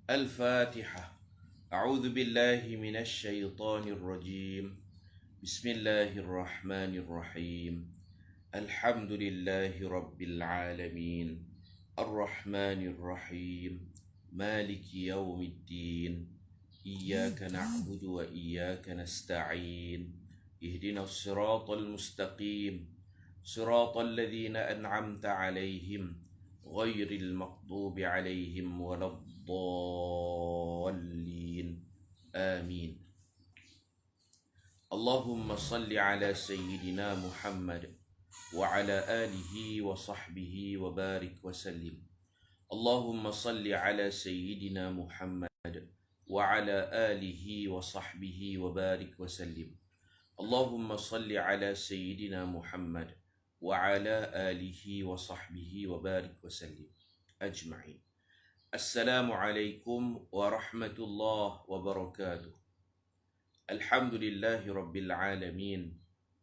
الفاتحة. أعوذ بالله من الشيطان الرجيم. بسم الله الرحمن الرحيم. الحمد لله رب العالمين الرحمن الرحيم مالك يوم الدين إياك نعبد وإياك نستعين اهدنا الصراط المستقيم صراط الذين أنعمت عليهم غير المغضوب عليهم ولا الضالين آمين. اللهم صل على سيدنا محمد وعلى آله وصحبه وبارك وسلم. اللهم صل على سيدنا محمد وعلى آله وصحبه وبارك وسلم. اللهم صل على سيدنا محمد وعلى آله وصحبه وبارك وسلم أجمعين. السلام عليكم ورحمة الله وبركاته. الحمد لله رب العالمين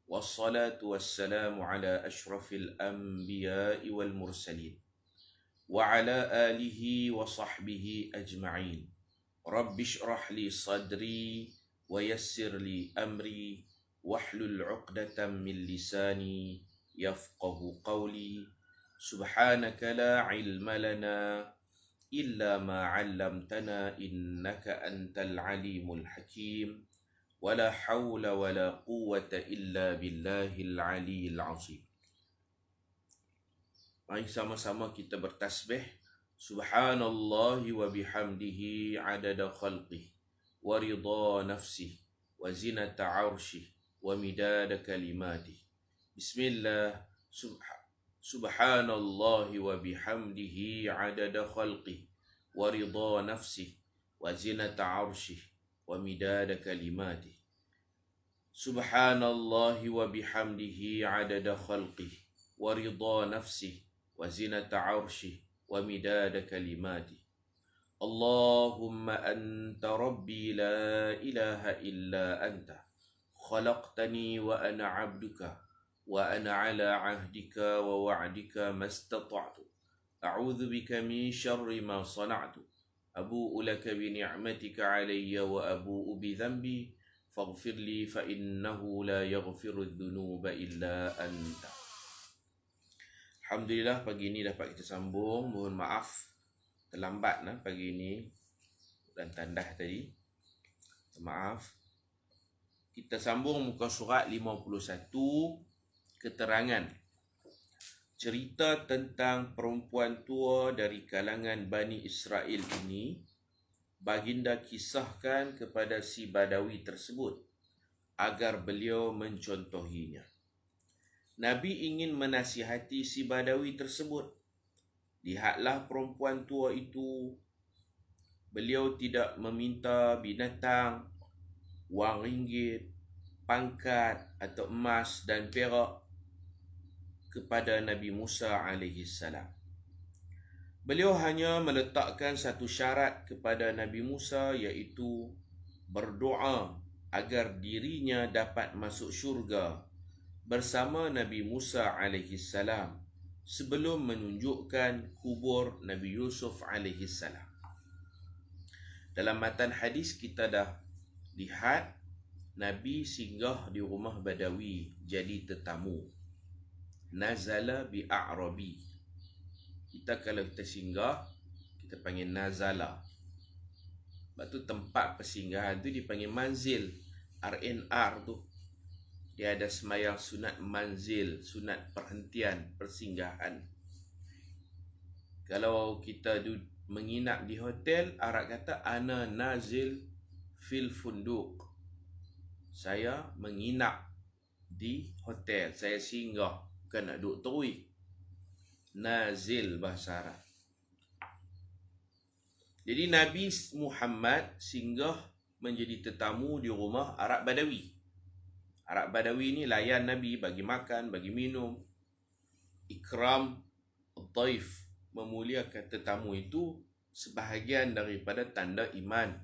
والصلاة والسلام على أشرف الأنبياء والمرسلين وعلى آله وصحبه أجمعين. رب اشرح لي صدري ويسر لي أمري واحلل عقدة من لساني يفقه قولي. سبحانك لا علم لنا إلا ما علمتنا إنك أنت العليم الحكيم ولا حول ولا قوة إلا بالله العلي العظيم. Mari sama-sama kita bertasbih. Subhanallahi wa bihamdihi adada khalqih wa ridha nafsih wa zinata arshih wa midada kalimatih. Bismillah. Subhanallahi wa bihamdihi adada khalqih wa ridha nafsih wa zinata arshih wa midada kalimatih. Subhanallahi wa bihamdihi adada khalqih wa ridha nafsih wa zinata arshih wa midada kalimatih. Allahumma anta rabbi la ilaha illa anta khalaqtani wa ana abduka wa ana ala ahdika wa wa'dika mastata'tu a'udzu bika min syarri ma sana'tu abu'u laka bi ni'matika alayya wa abu'u bi dhanbi faghfir li fa innahu la yaghfiru dhunuba illa anta. Alhamdulillah, pagi ini dapat kita sambung. Mohon maaf terlambat pagi ini dan tandah tadi. Maaf. Kita sambung muka surat 51, keterangan cerita tentang perempuan tua dari kalangan Bani Israel ini. Baginda kisahkan kepada si Badawi tersebut agar beliau mencontohinya. Nabi ingin menasihati si Badawi tersebut. Lihatlah perempuan tua itu. Beliau tidak meminta binatang, wang ringgit, pangkat atau emas dan perak kepada Nabi Musa AS. Beliau hanya meletakkan satu syarat kepada Nabi Musa, iaitu berdoa agar dirinya dapat masuk syurga bersama Nabi Musa AS sebelum menunjukkan kubur Nabi Yusuf AS. Dalam matan hadis kita dah lihat Nabi singgah di rumah Badawi jadi tetamu. Nazala bi a'rabi. Kita kalau kita singgah, kita panggil nazala. Sebab tu tempat persinggahan tu dipanggil manzil. RNR tu. Dia ada semayang sunat manzil, sunat perhentian, persinggahan. Kalau kita menginap di hotel, Arab kata ana nazil fil funduk. Saya menginap di hotel, saya singgah. Bukan nak duduk terui. Nazil bahasa Arab. Jadi Nabi Muhammad singgah menjadi tetamu di rumah Arab Badawi. Arab Badawi ni layan Nabi, bagi makan, bagi minum. Ikram al-daif, memuliakan tetamu itu sebahagian daripada tanda iman.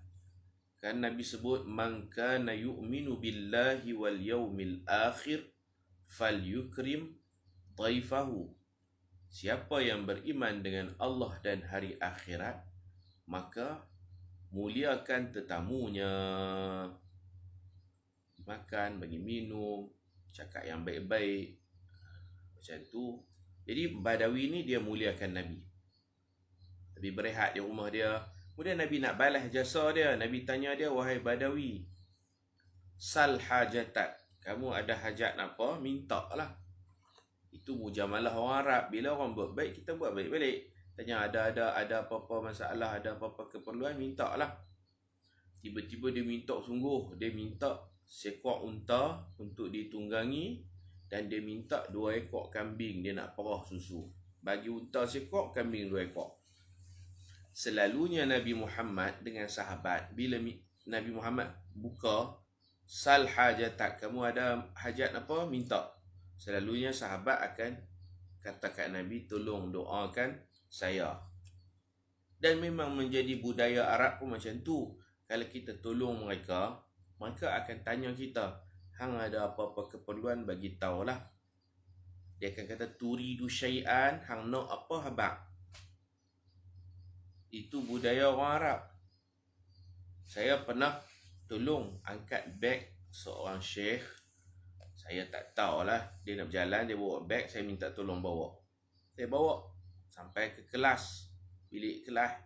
Kan Nabi sebut man kana yu'minu billahi wal yawmil akhir falyukrim dhaifahu. Siapa yang beriman dengan Allah dan hari akhirat, maka muliakan tetamunya. Makan, bagi minum, cakap yang baik-baik, macam tu. Jadi Badawi ni dia muliakan Nabi. Nabi berehat di rumah dia. Kemudian Nabi nak balas jasa dia. Nabi tanya dia, wahai Badawi, sal hajatak, kamu ada hajat apa? Minta lah. Itu mujamalah orang Arab. Bila orang buat baik, kita buat baik-baik. Tanya ada apa-apa masalah, ada apa-apa keperluan, minta lah. Tiba-tiba dia minta sungguh. Dia minta seekor unta untuk ditunggangi, dan dia minta 2 ekor kambing. Dia nak perah susu. Bagi unta seekor, kambing 2 ekor. Selalunya Nabi Muhammad dengan sahabat, bila Nabi Muhammad buka, sal hajatak, kamu ada hajat apa? Minta. Selalunya sahabat akan kata kat Nabi, tolong doakan saya. Dan memang menjadi budaya Arab pun macam tu. Kalau kita tolong mereka, mereka akan tanya kita, hang ada apa-apa keperluan, bagi tahulah. Dia akan kata, turidu syai'an, hang nak apa habaq. Itu budaya orang Arab. Saya pernah tolong angkat beg seorang syekh. Saya tak tahulah, dia nak berjalan, dia bawa beg, saya minta tolong bawa. Saya bawa sampai ke kelas, bilik kelas.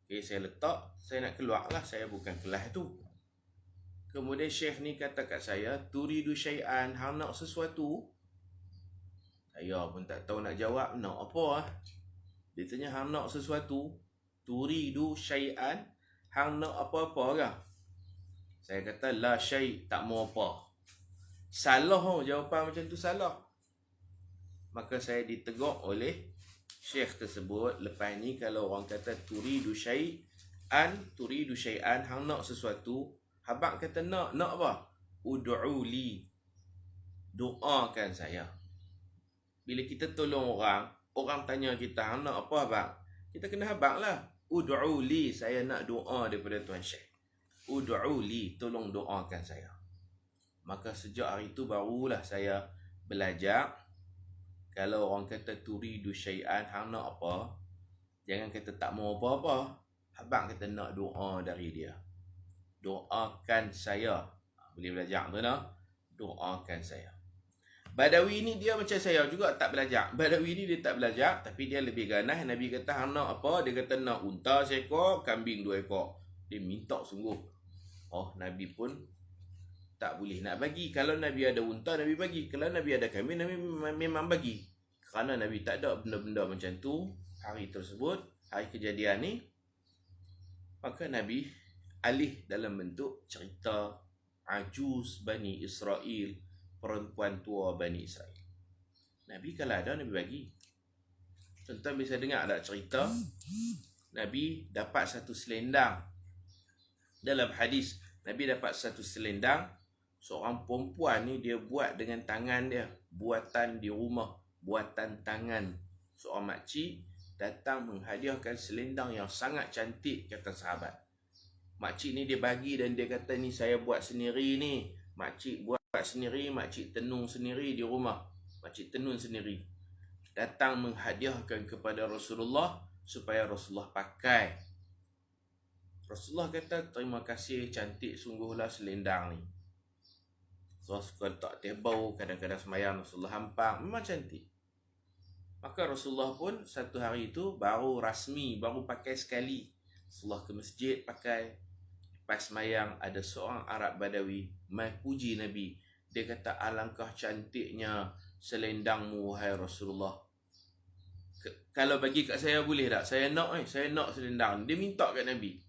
Okay, saya letak, saya nak keluar lah, saya bukan kelas tu. Kemudian syekh ni kata kat saya, turidu syai'an, hang nak sesuatu? Saya pun tak tahu nak jawab, nak apa lah. Dia tanya, hang nak sesuatu? Turidu syai'an, hang nak apa-apa ke? Saya kata, la syai', tak mau apa. Salah jawapan macam tu, salah. Maka saya ditegur oleh syekh tersebut. Lepas ni kalau orang kata turidu syai'an, hang nak sesuatu, habaq kata nak apa? Ud'u li, doakan saya. Bila kita tolong orang, orang tanya kita, hang nak apa habaq? Kita kena habaq lah. Ud'u li, saya nak doa daripada Tuan Syekh. Ud'u li, tolong doakan saya. Maka sejak hari itu barulah saya belajar, kalau orang kata turidu syai'an, hang nak apa, jangan kata tak mau apa-apa. Habaq kata nak doa dari dia. Doakan saya. Boleh belajar tu nak? Doakan saya. Badawi ni dia macam saya juga, tak belajar. Badawi ni dia tak belajar, tapi dia lebih ganas. Nabi kata hang nak apa? Dia kata nak unta seekor, kambing 2 ekor. Dia minta sungguh. Oh, Nabi pun tak boleh nak bagi. Kalau Nabi ada unta, Nabi bagi. Kalau Nabi ada kambing, Nabi memang bagi. Kerana Nabi tak ada benda-benda macam tu hari tersebut, hari kejadian ni, maka Nabi alih dalam bentuk cerita ajuz Bani Israel, perempuan tua Bani Israel. Nabi kalau ada, Nabi bagi. Contoh bisa dengar ada cerita Nabi dapat satu selendang. Dalam hadis, Nabi dapat satu selendang. Seorang perempuan ni dia buat dengan tangan dia, buatan di rumah, buatan tangan. Seorang makcik datang menghadiahkan selendang yang sangat cantik, kata sahabat. Makcik ni dia bagi dan dia kata, ni saya buat sendiri ni. Makcik buat sendiri, makcik tenung sendiri di rumah. Makcik tenun sendiri. Datang menghadiahkan kepada Rasulullah supaya Rasulullah pakai. Rasulullah kata, terima kasih, cantik sungguhlah selendang ni. Rasulullah suka letak tebau, kadang-kadang semayang Rasulullah hampang, memang cantik. Maka Rasulullah pun satu hari itu baru rasmi, baru pakai sekali. Rasulullah ke masjid pakai. Lepas semayang, ada seorang Arab Badawi mai puji Nabi. Dia kata, alangkah cantiknya selendangmu, wahai Rasulullah. Kalau bagi kat saya boleh tak? Saya nak selendang. Dia minta kat Nabi.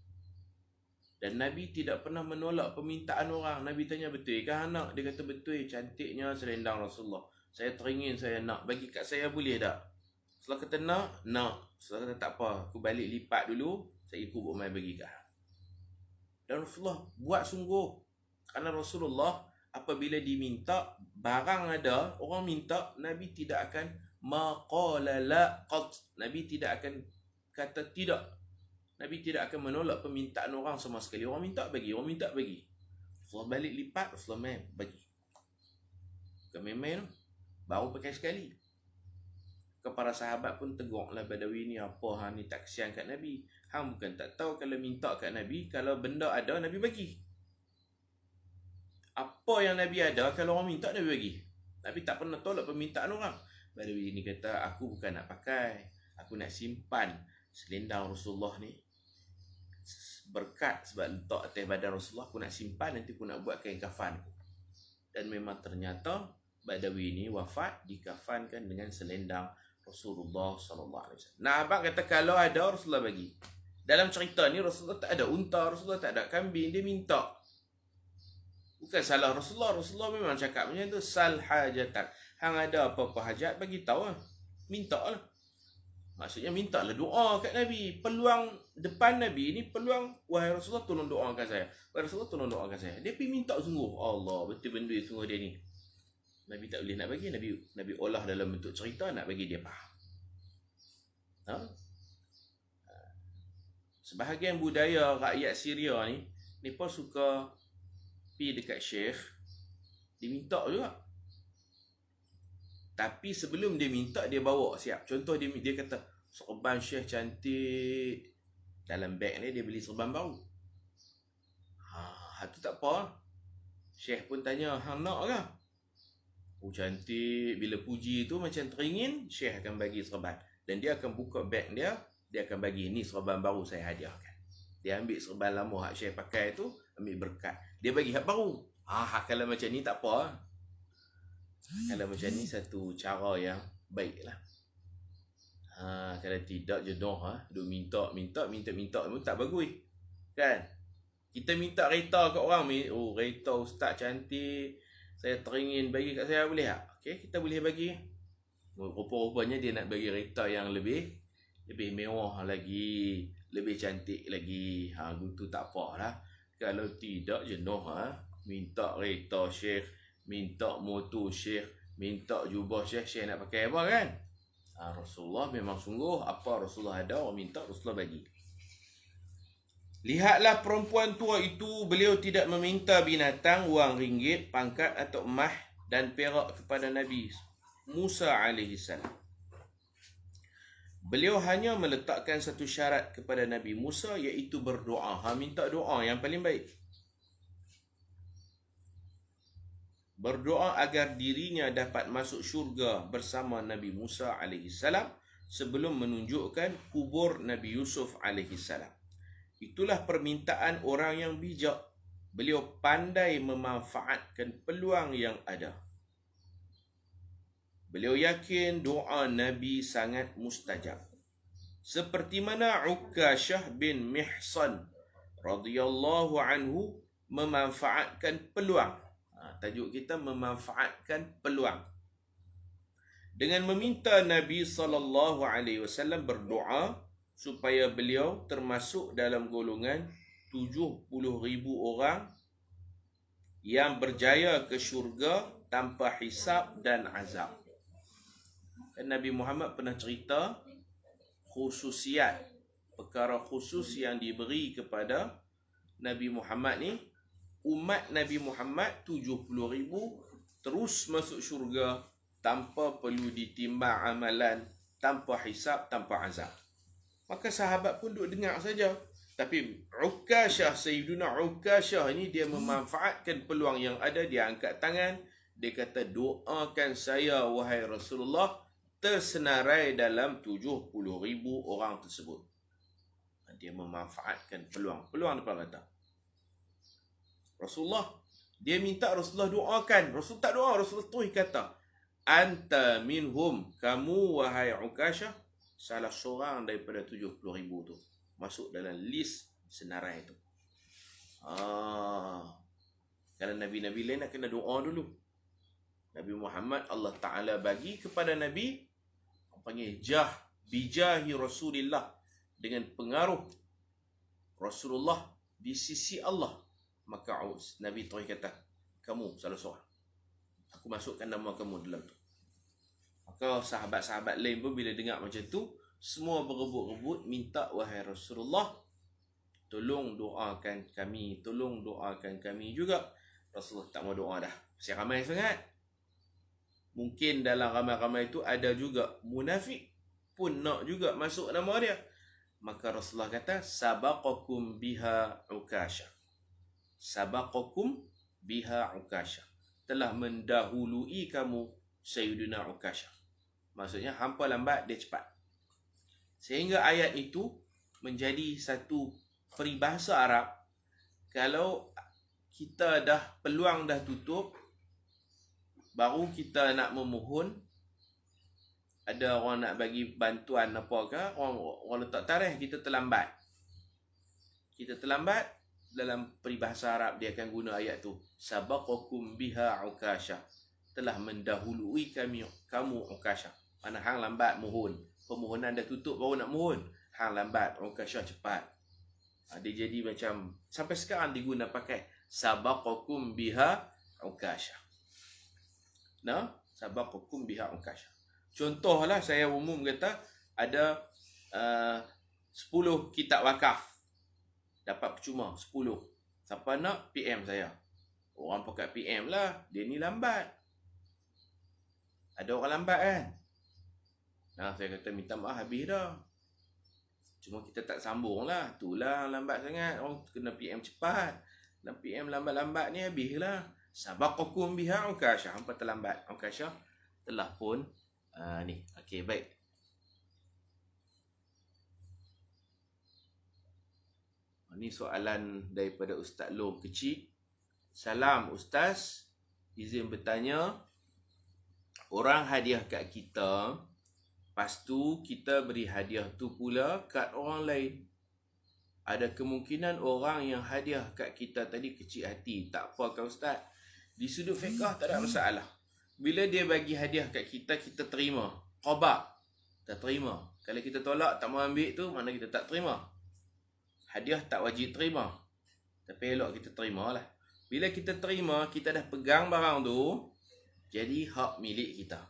Dan Nabi tidak pernah menolak permintaan orang. Nabi tanya, betul ke anak? Dia kata, betul, cantiknya selendang Rasulullah. Saya teringin, saya nak. Bagi kat saya boleh tak? Setelah kata nak. Setelah kata tak apa, aku balik lipat dulu, saya ikut buat mai bagi kat. Dan Rasulullah buat sungguh. Kerana Rasulullah apabila diminta, barang ada, orang minta, Nabi tidak akan maqala la qat. Nabi tidak akan kata tidak. Nabi tidak akan menolak permintaan orang sama sekali. Orang minta bagi, orang minta bagi. Rasulullah balik lipat, Rasulullah main bagi. Bukan main-main tu. Baru pakai sekali. para sahabat pun tegurlah Badawi ni, apa hang ni tak kesian kat Nabi. Hang bukan tak tahu kalau minta kat Nabi, kalau benda ada Nabi bagi. Apa yang Nabi ada, kalau orang minta Nabi bagi. Nabi tak pernah tolak permintaan orang. Badawi ni kata, aku bukan nak pakai, aku nak simpan selendang Rasulullah ni. Berkat sebab letak atas badan Rasulullah, aku nak simpan, nanti aku nak buat kain kafan. Dan memang ternyata Badawi ni wafat dikafankan dengan selendang Rasulullah SAW. Nah, abang kata kalau ada Rasulullah bagi. Dalam cerita ni Rasulullah tak ada unta, Rasulullah tak ada kambing, dia minta. Bukan salah Rasulullah. Rasulullah memang cakap macam tu, sal hajatak. Hang ada apa-apa hajat, bagi tahu lah. Minta lah. Maksudnya mintalah doa kat Nabi. Peluang depan Nabi ni peluang, wahai Rasulullah tolong doakan saya. Wahai Rasulullah tolong doakan saya. Dia pergi minta sungguh. Allah, betul benda sungguh dia ni. Nabi tak boleh nak bagi. Nabi olah dalam bentuk cerita nak bagi dia faham. Ha? Sebahagian budaya rakyat Syria ni, mereka suka pergi dekat syekh, dia minta juga. Tapi sebelum dia minta, dia bawa siap. Contoh dia kata, serban syekh cantik. Dalam beg ni dia beli serban baru. Tu tak apa. Syekh pun tanya, hang nak ke? Oh cantik. Bila puji tu macam teringin, syekh akan bagi serban. Dan dia akan buka beg dia, dia akan bagi, ni serban baru saya hadiahkan. Dia ambil serban lama hak syekh pakai tu, ambil berkat. Dia bagi hak baru. Kalau macam ni tak apa. Kalau macam ni satu cara yang baik lah. Kalau tidak jenuh duk minta pun tak bagus. Kan? Kita minta kereta kat orang, oh kereta ustaz cantik, saya teringin bagi kat saya, boleh tak? Okey, kita boleh bagi. Rupa-rupanya dia nak bagi kereta yang lebih mewah lagi, lebih cantik lagi. Itu tak apalah. Kalau tidak jenuh minta kereta syekh, minta motor syekh, minta jubah syekh, syekh nak pakai apa kan? Rasulullah memang sungguh, apa Rasulullah ada, orang minta Rasulullah bagi. Lihatlah perempuan tua itu, beliau tidak meminta binatang, wang ringgit, pangkat atau emas dan perak kepada Nabi Musa AS. Beliau hanya meletakkan satu syarat kepada Nabi Musa, iaitu berdoa. Minta doa yang paling baik. Berdoa agar dirinya dapat masuk syurga bersama Nabi Musa AS sebelum menunjukkan kubur Nabi Yusuf AS. Itulah permintaan orang yang bijak. Beliau pandai memanfaatkan peluang yang ada. Beliau yakin doa Nabi sangat mustajab. Seperti mana Ukasyah bin Mihsan radhiyallahu anhu memanfaatkan peluang. Tajuk kita memanfaatkan peluang. Dengan meminta Nabi SAW berdoa supaya beliau termasuk dalam golongan 70,000 orang yang berjaya ke syurga tanpa hisab dan azab. Dan Nabi Muhammad pernah cerita khususiat, perkara khusus yang diberi kepada Nabi Muhammad ni. Umat Nabi Muhammad 70,000 terus masuk syurga tanpa perlu ditimbang amalan, tanpa hisab, tanpa azab. Maka sahabat pun duduk dengar saja. Tapi Ukasyah, Sayyiduna Ukasyah ini, dia memanfaatkan peluang yang ada. Dia angkat tangan, dia kata, doakan saya wahai Rasulullah, tersenarai dalam 70,000 orang tersebut. Dia memanfaatkan peluang. Peluang depan mata. Rasulullah, dia minta Rasulullah doakan. Rasul tak doa, Rasulullah terus kata, anta minhum, kamu wahai Ukasyah, salah seorang daripada 70,000 tu. Masuk dalam list senarai tu. Kalau Nabi-Nabi lain nak kena doa dulu. Nabi Muhammad Allah Ta'ala bagi kepada Nabi, panggil bijahi Rasulillah, dengan pengaruh Rasulullah di sisi Allah. Maka Nabi terus kata, kamu salah seorang, aku masukkan nama kamu dalam tu. Maka sahabat-sahabat lain pun bila dengar macam tu, semua berebut-rebut minta, wahai Rasulullah, tolong doakan kami, tolong doakan kami juga. Rasulullah tak mau doa dah, masih ramai sangat. Mungkin dalam ramai-ramai itu ada juga munafik pun nak juga masuk nama dia. Maka Rasulullah kata, sabaqakum biha Ukasha. Sabaqakum biha Ukasha. Telah mendahului kamu Sayyidina Ukasha. Maksudnya hampa lambat, dia cepat. Sehingga ayat itu menjadi satu peribahasa Arab. Kalau kita dah peluang dah tutup, baru kita nak memohon, ada orang nak bagi bantuan apa ke, orang letak tarikh, kita terlambat. Kita terlambat, dalam peribahasa Arab dia akan guna ayat tu. Sabaqakum biha Ukasha. Telah mendahului kamu Ukasha. Mana hang lambat mohon. Permohonan dah tutup baru nak mohon. Hang lambat, Ukasha cepat. Dia jadi macam, sampai sekarang diguna pakai sabaqakum biha Ukasha. Nah, sabaqakum biha Ukasha. Contohlah saya umum kata ada 10 kitab wakaf. Dapat percuma 10. Siapa nak PM saya? Orang pakai PM lah. Dia ni lambat. Ada orang lambat kan? Nah, saya kata minta maaf habis dah. Cuma kita tak sambung lah. Itulah lambat sangat. Orang kena PM cepat. Dan PM lambat-lambat ni habislah. Sabaqakum biha Ukasha. Hampa terlambat. Ukasha telah pun ni. Okey, baik. Ini soalan daripada Ustaz Long kecil. Salam Ustaz. Izin bertanya. Orang hadiah kat kita. Lepas tu kita beri hadiah tu pula kat orang lain. Ada kemungkinan orang yang hadiah kat kita tadi kecil hati. Tak apa kan Ustaz? Di sudut fiqah tak ada masalah. Bila dia bagi hadiah kat kita, kita terima. Qabak. Tak terima. Kalau kita tolak, tak mau ambil tu, mana kita tak terima. Hadiah tak wajib terima. Tapi elok kita terima lah. Bila kita terima, kita dah pegang barang tu, jadi hak milik kita.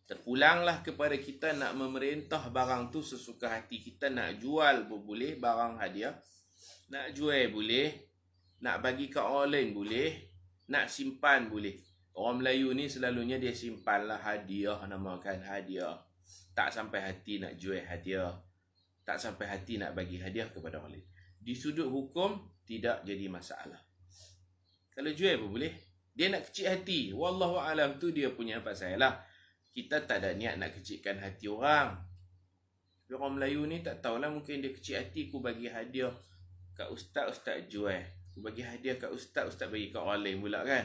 Terpulanglah kepada kita nak memerintah barang tu sesuka hati kita. Nak jual pun boleh barang hadiah. Nak jual boleh. Nak bagi ke orang lain boleh. Nak simpan boleh. Orang Melayu ni selalunya dia simpanlah hadiah, namakan hadiah. Tak sampai hati nak jual hadiah. Tak sampai hati nak bagi hadiah kepada orang lain. Di sudut hukum, tidak jadi masalah. Kalau jual pun boleh. Dia nak kecil hati. Wallahualam tu dia punya pasal lah. Kita tak ada niat nak kecilkan hati orang. Tapi orang Melayu ni tak tahulah, mungkin dia kecil hati, aku bagi hadiah kat ustaz, ustaz jual. Aku bagi hadiah kat ustaz, ustaz bagi kat orang lain pula kan.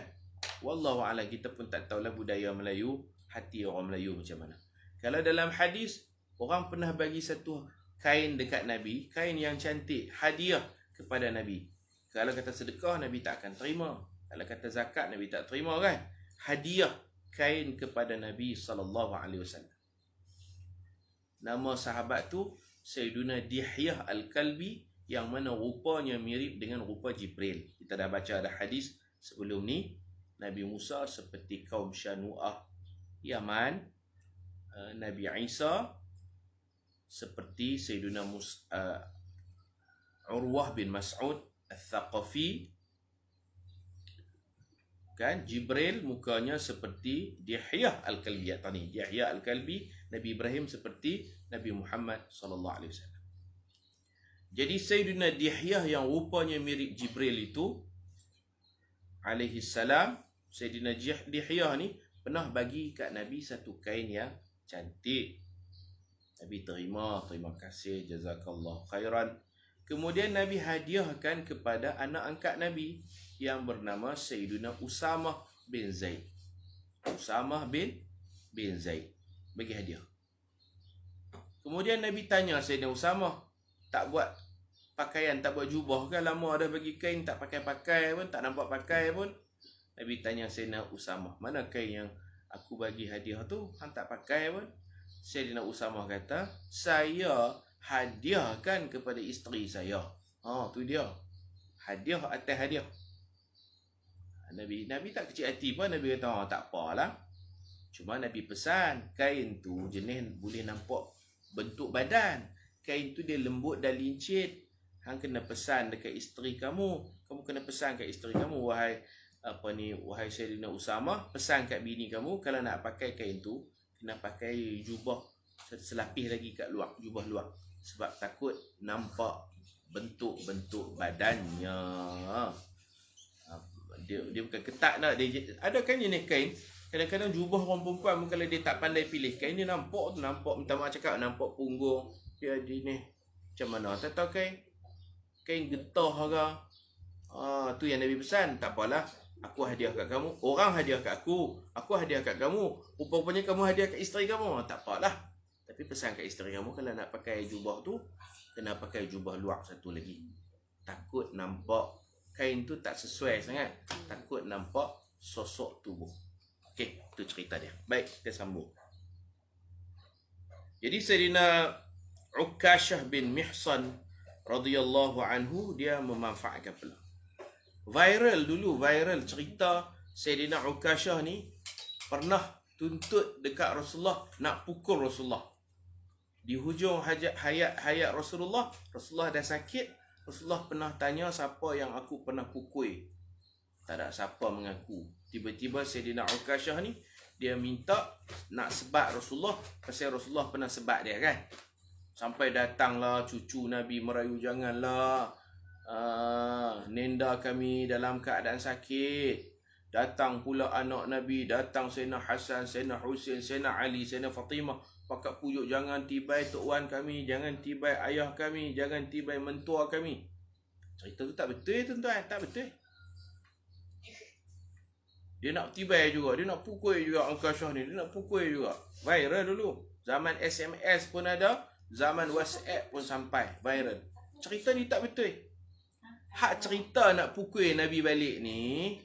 Wallahualam, kita pun tak tahulah budaya Melayu, hati orang Melayu macam mana. Kalau dalam hadis, orang pernah bagi satu kain dekat Nabi, kain yang cantik, hadiah kepada Nabi. Kalau kata sedekah, Nabi tak akan terima. Kalau kata zakat, Nabi tak terima kan. Hadiah kain kepada Nabi SAW. Nama sahabat tu Sayyiduna Dihyah Al-Kalbi, yang mana rupanya mirip dengan rupa Jibril. Kita dah baca ada hadis sebelum ni. Nabi Musa seperti kaum Syanu'ah Yaman. Nabi Isa seperti Sayyiduna Urwah bin Mas'ud Al-Thaqafi. Kan Jibril mukanya seperti Dihyah Al-Kalbi tadi. Dihyah Al-Kalbi, Nabi Ibrahim seperti Nabi Muhammad sallallahu alaihi wasallam. Jadi Sayyidina Dihyah yang rupanya mirip Jibril itu alaihi salam, Sayyidina Dihyah ni pernah bagi kat Nabi satu kain yang cantik. Nabi terima kasih, jazakallah khairan. Kemudian Nabi hadiahkan kepada anak angkat Nabi yang bernama Sayyiduna Usamah bin Zaid. Usamah bin Zaid bagi hadiah. Kemudian Nabi tanya Sayyidina Usamah, tak buat pakaian, tak buat jubah kan? Lama dah bagi kain, tak pakai-pakai pun, tak nampak pakai pun. Nabi tanya Sayyidina Usamah, mana kain yang aku bagi hadiah tu, hang tak pakai pun? Sayyidina Usamah kata, saya hadiahkan kepada isteri saya. Tu dia. Hadiah atas hadiah. Nabi tak kecil hati pun. Nabi kata, tak apalah. Cuma Nabi pesan, kain tu jenis boleh nampak bentuk badan. Kain tu dia lembut dan lincit. Hang kena pesan dekat isteri kamu. Kamu kena pesan kat isteri kamu, wahai wahai Sayyidina Usamah, pesan kat bini kamu kalau nak pakai kain tu kena pakai jubah selapis lagi kat luar, jubah luar, sebab takut nampak bentuk-bentuk badannya. Dia bukan ketat nak dia. Ada kan jenis kain kadang-kadang jubah orang perempuan kalau dia tak pandai pilih kain, dia nampak minta maaf cakap, nampak punggung dia jenis macam mana tak tahu, kain getah ke. Tu yang Nabi pesan, tak apalah, aku hadiah kat kamu, orang hadiah kat aku hadiah kat kamu, rupanya kamu hadiah kat isteri kamu, tak apalah. Tapi pesan kat isteri kamu kalau nak pakai jubah tu kena pakai jubah luar satu lagi, takut nampak kain tu tak sesuai sangat, takut nampak sosok tubuh. Okey, tu cerita dia. Baik, kita sambung. Jadi Sayyidina Ukashah bin Mihsan radhiyallahu anhu dia memanfaatkan pula. Viral cerita Sayyidina Ukashah ni pernah tuntut dekat Rasulullah nak pukul Rasulullah. Di hujung hayat Rasulullah dah sakit. Rasulullah pernah tanya siapa yang aku pernah pukul. Tak ada siapa mengaku. Tiba-tiba Sayyidina Ukashah ni dia minta nak sebat Rasulullah, pasal Rasulullah pernah sebat dia kan. Sampai datanglah cucu Nabi merayu, janganlah nenda kami dalam keadaan sakit. Datang pula anak Nabi, datang Sayyidina Hasan, Sayyidina Husain, Sayyidina Ali, Sayyidina Fatimah, pakat pujuk, jangan tibai tok wan kami, jangan tibai ayah kami, jangan tibai mentua kami. Cerita tu tak betul tuan-tuan, tak betul. Dia nak tibai juga, dia nak pukul juga Ukashah ni, dia nak pukul juga. Viral dulu. Zaman SMS pun ada, zaman WhatsApp pun sampai viral. Cerita ni tak betul. Hak cerita nak pukul Nabi balik ni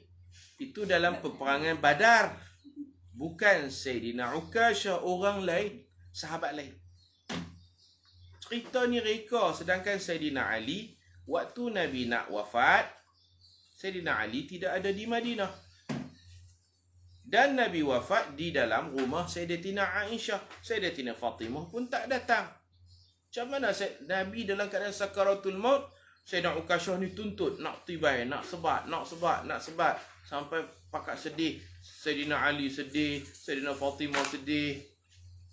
itu dalam peperangan Badar. Bukan Sayyidina Ukashah, orang lain, sahabat lain. Cerita ni reka, sedangkan Sayyidina Ali waktu Nabi nak wafat, Sayyidina Ali tidak ada di Madinah. Dan Nabi wafat di dalam rumah Sayyidatina Aisyah. Sayyidatina Fatimah pun tak datang. Macam mana Nabi dalam keadaan sakaratul maut, Sayyidina Ukashah ni tuntut nak tibai, nak sebat. Sampai pakat sedih. Sayyidina Ali sedih, Sayyidina Fatimah sedih.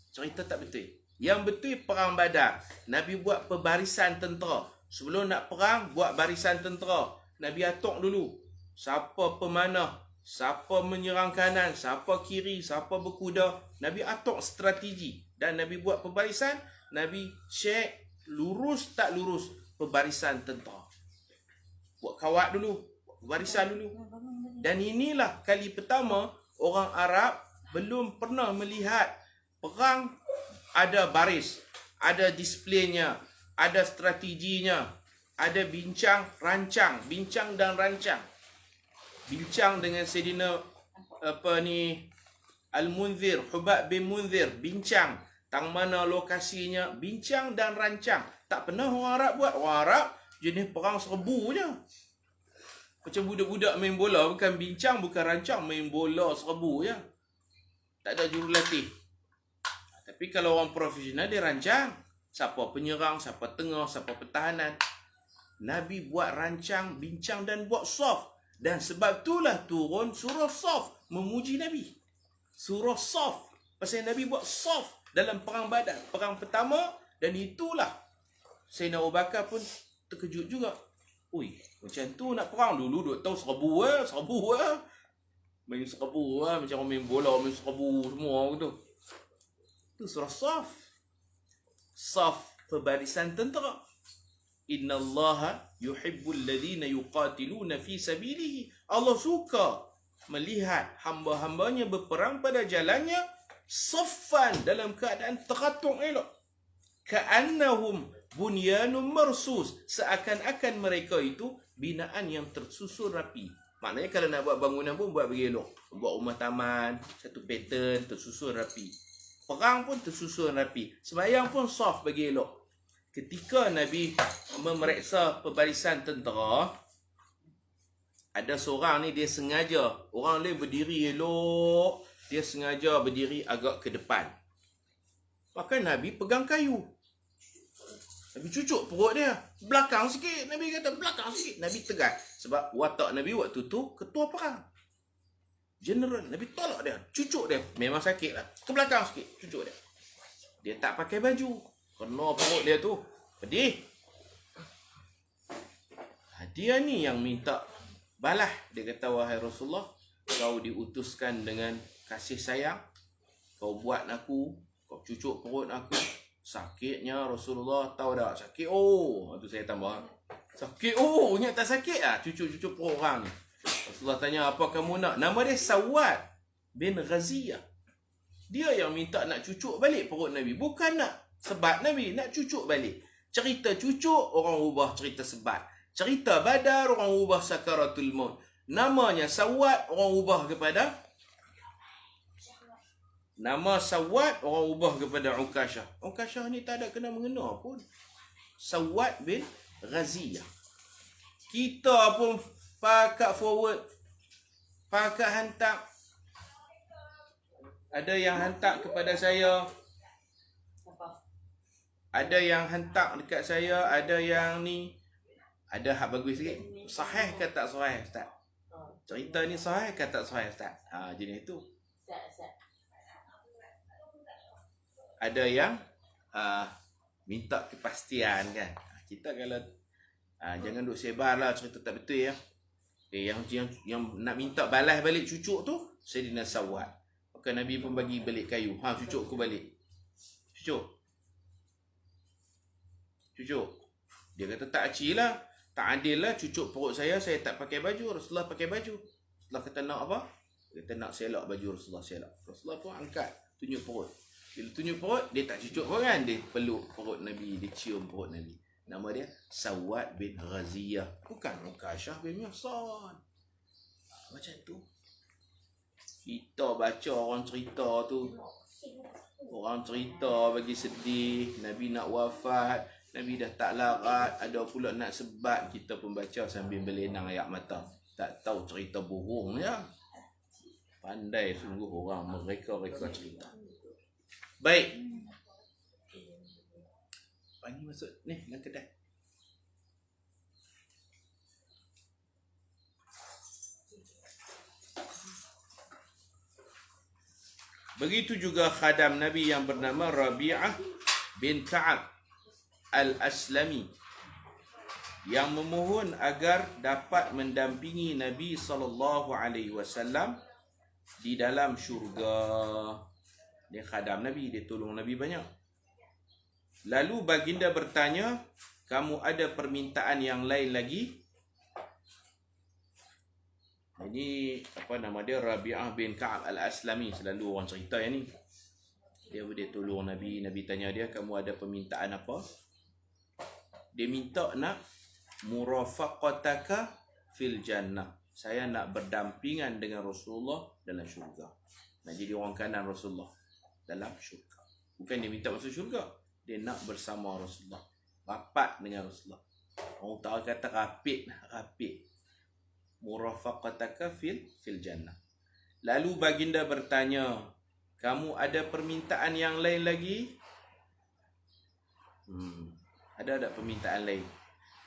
Cerita tak betul. Yang betul perang Badar, Nabi buat pembarisan tentera. Sebelum nak perang, buat barisan tentera. Nabi atok dulu. Siapa pemanah, siapa menyerang kanan, siapa kiri, siapa berkuda. Nabi atok strategi. Dan Nabi buat pembarisan. Nabi cek lurus tak lurus pembarisan tentera. Buat kawat dulu, buat barisan dulu. Dan inilah kali pertama orang Arab belum pernah melihat perang ada baris, ada displaynya, ada strateginya, ada bincang dan rancang. Bincang dengan Sayyidina Al-Munzir, Hubab bin Munzir, bincang tang mana lokasinya, bincang dan rancang. Tak pernah orang Arab buat. Orang Arab jenis perang serbu je. Macam budak-budak main bola, bukan bincang, bukan rancang, main bola serbu je. Tak ada jurulatih. Tapi kalau orang profesional dia rancang. Siapa penyerang, siapa tengah, siapa pertahanan. Nabi buat rancang, bincang dan buat soft. Dan sebab itulah turun surah Soft memuji Nabi. Surah Soft. Pasal Nabi buat soft dalam perang Badar, perang pertama. Dan itulah Sayyidina Abu Bakar pun terkejut juga. Ui, macam tu nak perang dulu, duk tahu serbu. Main serbu macam orang main bola, main serbu semua gitu. Itu surah Soft. Soft, pembarisan tentera. Innallaha yuhibbul ladhina yuqatiluna fi sabilihi. Allah suka melihat hamba-hambanya berperang pada jalannya saffan, dalam keadaan teratur elok. Ka'annahum bunyanun marsus, seakan-akan mereka itu binaan yang tersusun rapi. Maknanya kalau nak buat bangunan pun buat bagi elok. Buat rumah taman, satu pattern tersusun rapi. Perang pun tersusun rapi. Sembahyang pun soft bagi elok. Ketika Nabi memeriksa pembarisan tentera, ada seorang ni dia sengaja, orang lain berdiri elok, dia sengaja berdiri agak ke depan. Maka Nabi pegang kayu. Nabi cucuk perut dia. Belakang sikit. Nabi kata belakang sikit. Nabi tegas. Sebab watak Nabi waktu tu ketua perang. General, Nabi tolak dia, cucuk dia. Memang sakit lah, ke belakang sikit, cucuk dia. Dia tak pakai baju, kena perut dia tu, pedih. Dia ni yang minta balas. Dia kata, wahai Rasulullah, kau diutuskan dengan kasih sayang, kau buat aku, kau cucuk perut aku. Sakitnya Rasulullah, tahu tak? Sakit, oh. Itu saya tambah. Sakit, oh. Ingat tak sakit lah cucuk-cucuk perut orang ni. Rasulullah tanya, apa kamu nak? Nama dia Sawad bin Ghaziyah. Dia yang minta nak cucuk balik perut Nabi. Bukan nak sebat Nabi, nak cucuk balik. Cerita cucuk, orang ubah cerita sebat. Cerita Badar, orang ubah Sakaratul Maut. Namanya Sawad, orang ubah kepada nama Sawad, orang ubah kepada Ukashah. Ukashah ni tak ada kena mengena pun. Sawad bin Ghaziyah. Kita pun pakat forward, pakat hantar. Ada yang hantar kepada saya, ada yang hantar dekat saya, ada yang ni. Ada hak bagus sikit. Sahih ke tak sahih, Ustaz? Cerita ni sahih ke tak sahih, Ustaz? Jenis tu. Ada yang minta kepastian kan. Kita kalau jangan duk sebar lah cerita tak betul ya. Yang nak minta balas balik cucuk tu Sayyidina Sawad. Maka Nabi pun bagi balik kayu. Cucuk aku balik. Cucuk. Dia kata tak acil lah, tak adil lah, cucuk perut saya tak pakai baju. Rasulullah pakai baju. Rasulullah kata nak apa? Dia kata nak selak baju Rasulullah, selak. Rasulullah pun angkat, tunjuk perut. Bila tunjuk perut, dia tak cucuk pun kan. Dia peluk perut Nabi, dia cium perut Nabi. Nama dia Sawad bin Ghaziyah. Bukan Ukashah bin Mihsan. Macam tu. Kita baca orang cerita tu. Orang cerita bagi sedih. Nabi nak wafat. Nabi dah tak larat. Ada pula nak sebat. Kita pun baca sambil berlenang air mata. Tak tahu cerita bohong ya. Pandai sungguh orang mereka cerita. Baik. Apa ni maksud? Ni dalam kedai. Begitu juga khadam Nabi yang bernama Rabi'ah bin Ka'ab Al-Aslami yang memohon agar dapat mendampingi Nabi SAW di dalam syurga. Dia khadam Nabi, dia tolong Nabi banyak. Lalu baginda bertanya, kamu ada permintaan yang lain lagi? Ini apa nama dia, Rabi'ah bin Ka'ab Al-Aslami. Selalu orang cerita yang ni. Dia tolong Nabi. Nabi tanya dia, kamu ada permintaan apa? Dia minta nak murafaqataka fil jannah. Saya nak berdampingan dengan Rasulullah dalam syurga. Nak jadi orang kanan Rasulullah dalam syurga. Bukan dia minta masuk syurga, dia nak bersama Rasulullah, rapat dengan Rasulullah. Orang tahu kata rapid. Murafaqataka fil jannah. Lalu baginda bertanya, kamu ada permintaan yang lain lagi? Ada permintaan lain?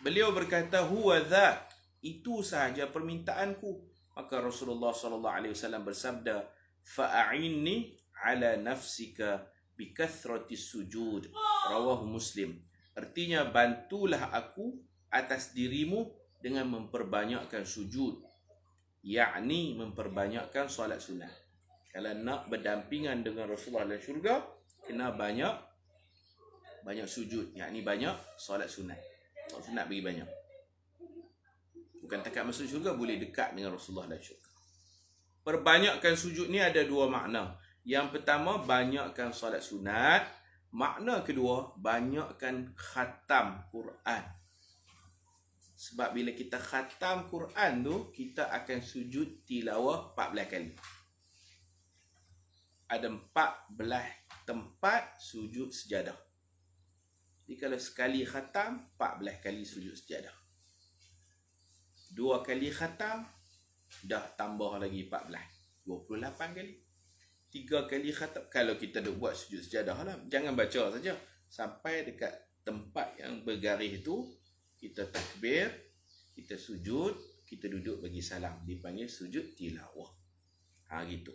Beliau berkata, huwa dzak, itu sahaja permintaanku. Maka Rasulullah SAW bersabda, fa'a'inni ala nafsika bikathrati sujud. Rawahu Muslim. Artinya, bantulah aku atas dirimu dengan memperbanyakkan sujud, yakni memperbanyakkan solat sunat. Kalau nak berdampingan dengan Rasulullah dalam syurga, kena banyak sujud, yakni banyak solat sunat. Solat sunat bagi banyak. Bukan takat masuk syurga, boleh dekat dengan Rasulullah dalam syurga. Perbanyakkan sujud ni ada dua makna. Yang pertama, banyakkan solat sunat. Makna kedua, banyakkan khatam Quran. Sebab bila kita khatam Quran tu, kita akan sujud tilawah 14 kali. Ada 14 tempat sujud sejadah. Jadi kalau sekali khatam, 14 kali sujud sejadah. 2 kali khatam, dah tambah lagi 14. 28 kali. 3 kali khatam. Kalau kita dah buat sujud sejadah lah. Jangan baca saja. Sampai dekat tempat yang bergaris tu, kita takbir, kita sujud, kita duduk bagi salam. Dipanggil sujud tilawah. Gitu.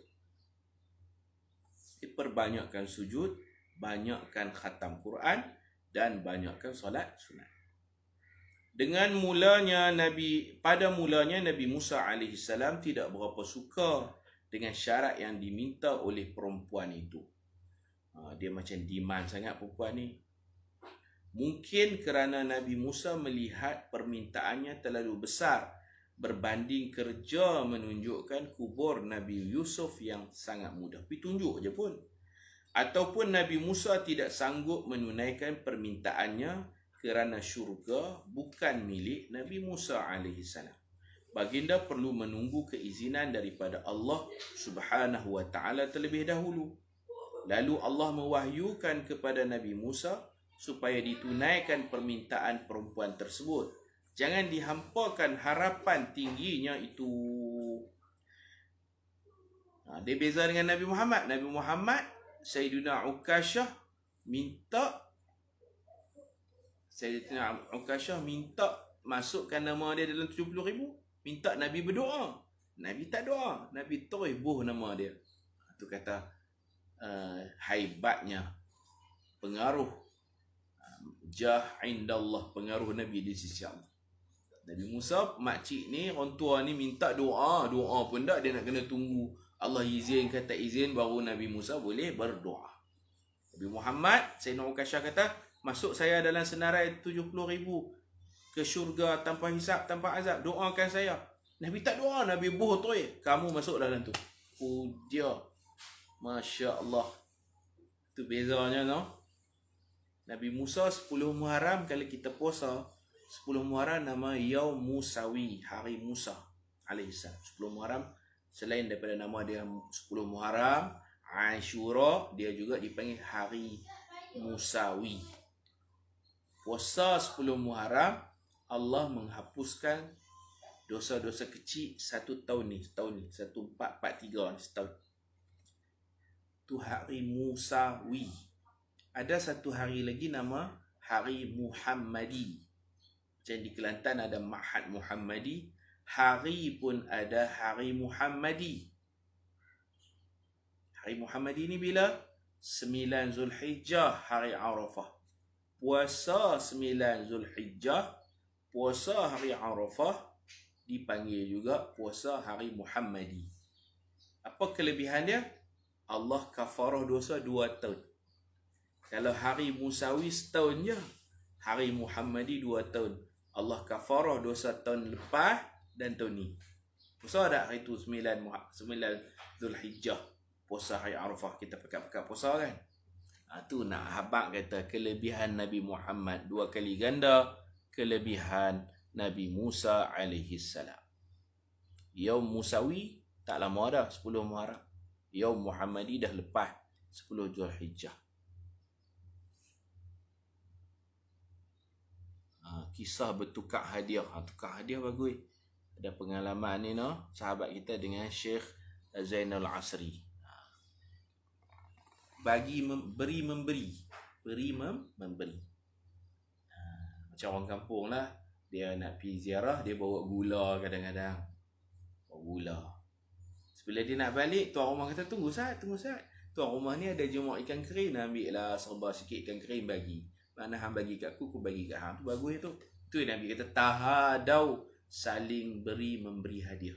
Perbanyakkan sujud, banyakkan khatam Quran, dan banyakkan solat sunat. Pada mulanya Nabi Musa AS tidak berapa suka dengan syarat yang diminta oleh perempuan itu. Dia macam demand sangat perempuan ni. Mungkin kerana Nabi Musa melihat permintaannya terlalu besar berbanding kerja menunjukkan kubur Nabi Yusuf yang sangat mudah. Pergi tunjuk je pun. Ataupun Nabi Musa tidak sanggup menunaikan permintaannya kerana syurga bukan milik Nabi Musa AS. Baginda perlu menunggu keizinan daripada Allah Subhanahu wa taala terlebih dahulu. Lalu Allah mewahyukan kepada Nabi Musa supaya ditunaikan permintaan perempuan tersebut. Jangan dihampakan harapan tingginya itu. Dia beza dengan Nabi Muhammad. Nabi Muhammad, Sayyidina Ukashah minta masukkan nama dia dalam 70,000. Minta Nabi berdoa. Nabi tak doa. Nabi terus nama dia. Itu kata haibatnya pengaruh jah indallah, pengaruh Nabi di sisi Allah. Nabi Musa, makcik ni, orang tua ni minta doa pun tak, dia nak kena tunggu Allah izin kata izin baru Nabi Musa boleh berdoa. Nabi Muhammad, Sayyidina Ukashah kata, masuk saya dalam senarai 70,000 ke syurga tanpa hisap, tanpa azab, doakan saya. Nabi tak doa, Nabi terus, kamu masuk dalam tu. Dia, Masya Allah. Itu bezanya, no? Nabi Musa 10 Muharram, kalau kita puasa 10 Muharram nama Yaum Musawi, hari Musa AS. 10 Muharram, selain daripada nama dia 10 Muharram, Ashura, dia juga dipanggil hari Musawi. Puasa 10 Muharram, Allah menghapuskan dosa-dosa kecil setahun ni, 1443 ni, setahun. Tu hari Musawi. Ada satu hari lagi nama hari Muhammadi. Macam di Kelantan ada Ma'had Muhammadi, hari pun ada hari Muhammadi. Hari Muhammadi ni bila? 9 Zulhijjah, hari Arafah. Puasa 9 Zulhijjah, puasa hari Arafah, dipanggil juga puasa hari Muhammadi. Apa kelebihan dia? Allah kafarah dosa 2 tahun. Kalau hari Musawi setahun je, hari Muhammadi 2 tahun. Allah kafarah dosa tahun lepas dan tahun ni. Puasa tak hari tu 9 Zulhijjah, puasa hari Arafah, kita pekat-pekat puasa kan. Tu nak habaq kata kelebihan Nabi Muhammad 2 kali ganda kelebihan Nabi Musa AS. Yaum Musawi tak lama dah, 10 Muharram. Yaum Muhammadi dah lepas 10 Zulhijjah. Kisah bertukar hadiah. Tukar hadiah bagus. Ada pengalaman ni, no, sahabat kita dengan Syekh Zainal Asri. Beri memberi. Macam orang kampung lah. Dia nak pergi ziarah, dia bawa gula kadang-kadang. Bawa gula. Bila dia nak balik, tuan rumah kata, tunggu Sat. Tuan rumah ni ada jemur ikan kering, ambil lah serba sikit ikan kering bagi. Mana hang bagi kat aku bagi kat hang. Tu bagus tu. Tu Nabi kata, tahadau, saling beri memberi hadiah.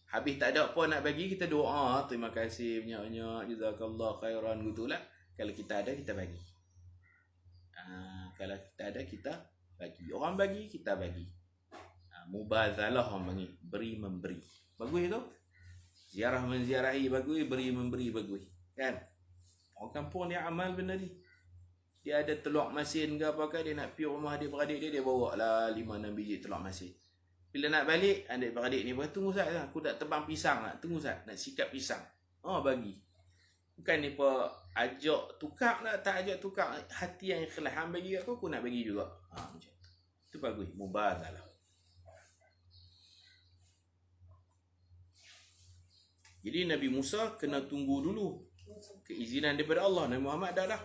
Habis tak ada apa nak bagi, kita doa, terima kasih banyak-banyak, jazakallah khairan, gitulah. Kalau kita ada, kita bagi. Kalau kita ada, kita bagi. Orang bagi, kita bagi. Mubazalah orang panggil, beri memberi. Bagus tu. Ziarah menziarahi bagus, beri memberi bagus. Kan? Orang kampung dia amal benda ni. Dia ada telur masin ke apa ke, dia nak pergi rumah dia beradik dia bawa lah 5-6 biji telur masin. Bila nak balik, adik beradik ni, tunggu Sat, aku nak tebang pisang nak. Tunggu Sat, nak sikat pisang. Bagi. Bukan ni apa ajak tukar nak, tak ajak tukar. Hati yang ikhlas, hang bagi aku nak bagi juga. Macam tu. Itu bagus, mubazalah. Jadi Nabi Musa kena tunggu dulu keizinan daripada Allah. Nabi Muhammad dah.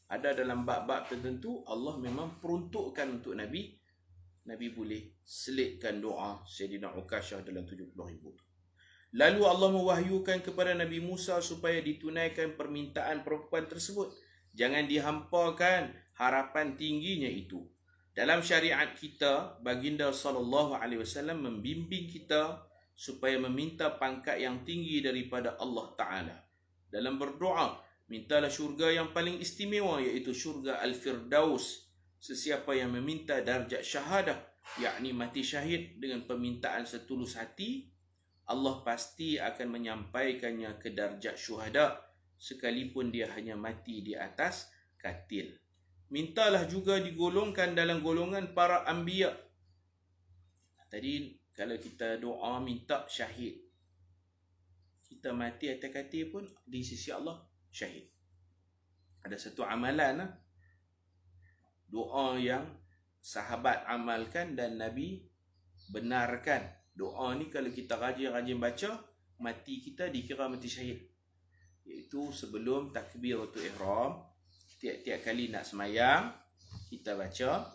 Ada dalam bab-bab tertentu Allah memang peruntukkan untuk Nabi boleh selitkan doa Sayyidina Ukashah dalam 70,000 tu. Lalu Allah mewahyukan kepada Nabi Musa supaya ditunaikan permintaan perempuan tersebut. Jangan dihampakan harapan tingginya itu. Dalam syariat kita, baginda SAW membimbing kita supaya meminta pangkat yang tinggi daripada Allah Ta'ala. Dalam berdoa, mintalah syurga yang paling istimewa, iaitu syurga Al-Firdaus. Sesiapa yang meminta darjat syahadah, yakni mati syahid dengan permintaan setulus hati, Allah pasti akan menyampaikannya ke darjat syuhada, sekalipun dia hanya mati di atas katil. Mintalah juga digolongkan dalam golongan para anbiya. Tadi kalau kita doa minta syahid, kita mati atas katil pun di sisi Allah syahid. Ada satu amalan, doa yang sahabat amalkan dan Nabi benarkan. Doa ni kalau kita rajin-rajin baca, mati kita dikira mati syahid. Iaitu sebelum takbiratul ihram, tiap-tiap kali nak semayang, kita baca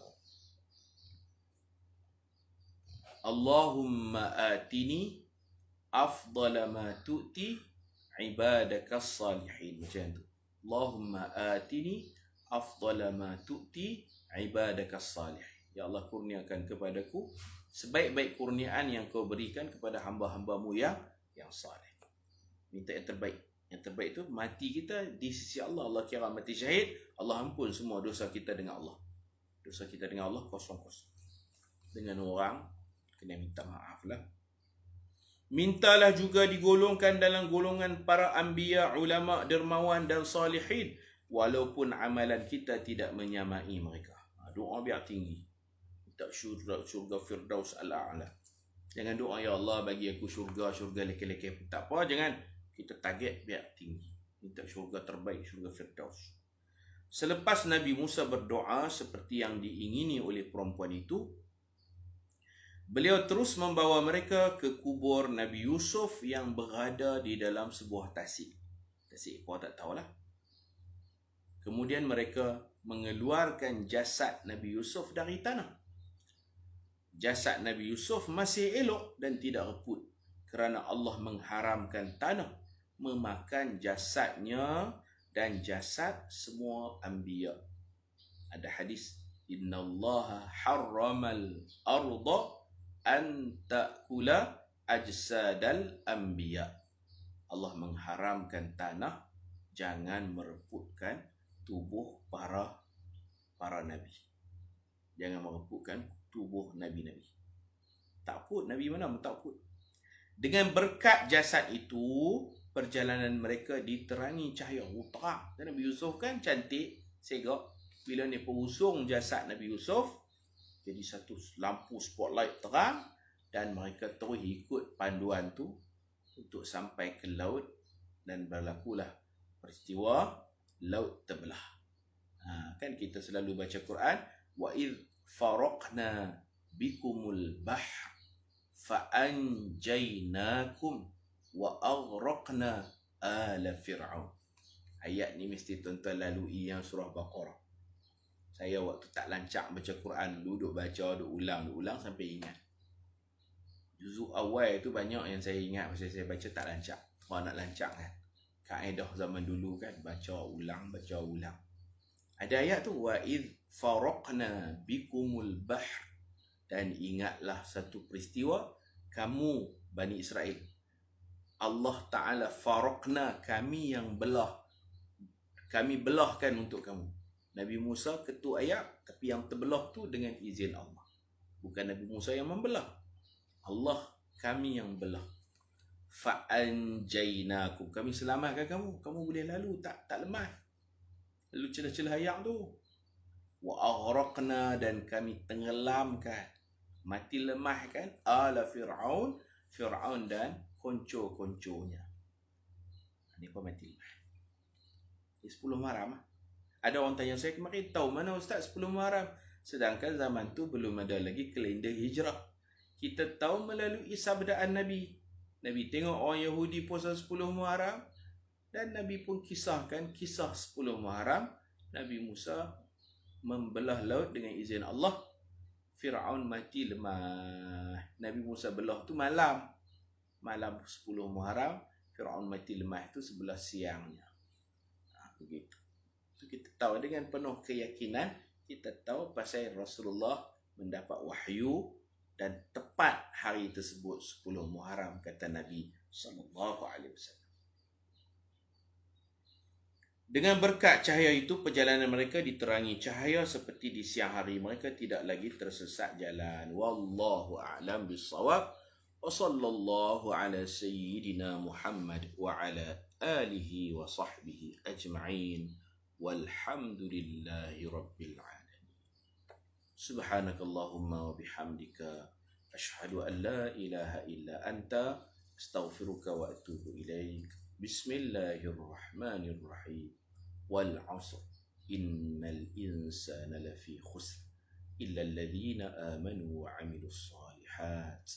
Allahumma atini afdala ma tu'ti ibadakas salihin. Macam tu. Allahumma atini afdala ma tu'ti ibadakas salihin. Ya Allah, kurniakan kepadaku sebaik-baik kurniaan yang kau berikan kepada hamba-hambamu yang salih. Minta yang terbaik. Yang terbaik itu mati kita di sisi Allah. Allah kira mati syahid, Allah ampun semua dosa kita dengan Allah. Dosa kita dengan Allah kosong-kosong. Dengan orang, kena minta maaf lah. Mintalah juga digolongkan dalam golongan para anbiya, ulama, dermawan dan salihin, walaupun amalan kita tidak menyamai mereka. Doa biar tinggi. Minta syurga Firdaus al-A'la. Jangan doa, ya Allah bagi aku syurga leke-leke. Tak apa, jangan. Kita target biar tinggi. Minta syurga terbaik, syurga Firdaus. Selepas Nabi Musa berdoa seperti yang diingini oleh perempuan itu, beliau terus membawa mereka ke kubur Nabi Yusuf yang berada di dalam sebuah tasik. Tasik apa tak tahulah. Kemudian mereka mengeluarkan jasad Nabi Yusuf dari tanah. Jasad Nabi Yusuf masih elok dan tidak reput, kerana Allah mengharamkan tanah memakan jasadnya dan jasad semua anbiya. Ada hadis, innallaha harramal arda an ta'kula ajsadal anbiya. Allah mengharamkan tanah jangan mereputkan tubuh para nabi. Jangan mereputkan tubuh nabi-nabi. Takut nabi mana takut. Dengan berkat jasad itu, perjalanan mereka diterangi cahaya terang. Dan Nabi Yusuf kan cantik, segak. Bila ni perusung jasad Nabi Yusuf, jadi satu lampu spotlight terang, dan mereka terus ikut panduan tu untuk sampai ke laut, dan berlakulah peristiwa laut terbelah. Kan kita selalu baca Quran, wa idh faraqna bikumul bahr fa'anjaynakum wa aghraqna ala fir'aun. Ayat ni mesti tuan-tuan lalui yang surah Baqarah. Saya waktu tak lancak baca Quran, duduk baca, duduk ulang sampai ingat. Juzuk awal tu banyak yang saya ingat pasal saya baca tak lancak. Kalau nak lancak kan, kaedah zaman dulu kan, baca ulang. Ada ayat tu, wa idh faraqna bikumul bahr, dan ingatlah satu peristiwa kamu Bani Israel, Allah Ta'ala faraqna, kami belahkan untuk kamu. Nabi Musa ketua ayat, tapi yang terbelah tu dengan izin Allah. Bukan Nabi Musa yang membelah, Allah kami yang belah. Fa'anjaynakum, kami selamatkan kamu boleh lalu, tak lemah. Lalu celah-celah ayat tu. Wa aghraqna, dan kami tenggelamkan, mati lemahkan ala Fir'aun dan konco-konconya. Ini apa mati lemah? 10 Muharram. Ada orang tanya saya kemarin, tahu mana Ustaz 10 Muharram? Sedangkan zaman tu belum ada lagi kalender hijrah. Kita tahu melalui sabdaan Nabi. Nabi tengok orang Yahudi puasa 10 Muharram, dan Nabi pun kisahkan kisah 10 Muharram. Nabi Musa membelah laut dengan izin Allah. Fir'aun mati lemah. Nabi Musa belah tu malam. malam 10 Muharram, Firaun mati lemah itu sebelah siangnya. Begitu. Itu kita tahu dengan penuh keyakinan, kita tahu pasal Rasulullah mendapat wahyu dan tepat hari tersebut 10 Muharram, kata Nabi sallallahu alaihi wasallam. Dengan berkat cahaya itu, perjalanan mereka diterangi cahaya seperti di siang hari. Mereka tidak lagi tersesat jalan. Wallahu a'lam bissawab. Wa sallallahu ala sayyidina Muhammad wa ala alihi wa sahbihi ajma'in. Walhamdulillahi rabbil alamin. Subhanakallahumma wa bihamdika ashhadu an la ilaha illa anta astaghfiruka wa atubu ilaik. Bismillahirrahmanirrahim. والعصر إن الإنسان لفي خسر إلا الذين آمنوا وعملوا الصالحات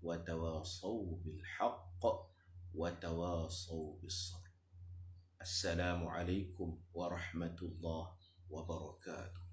وتواصوا بالحق وتواصوا بالصبر. السلام عليكم ورحمة الله وبركاته.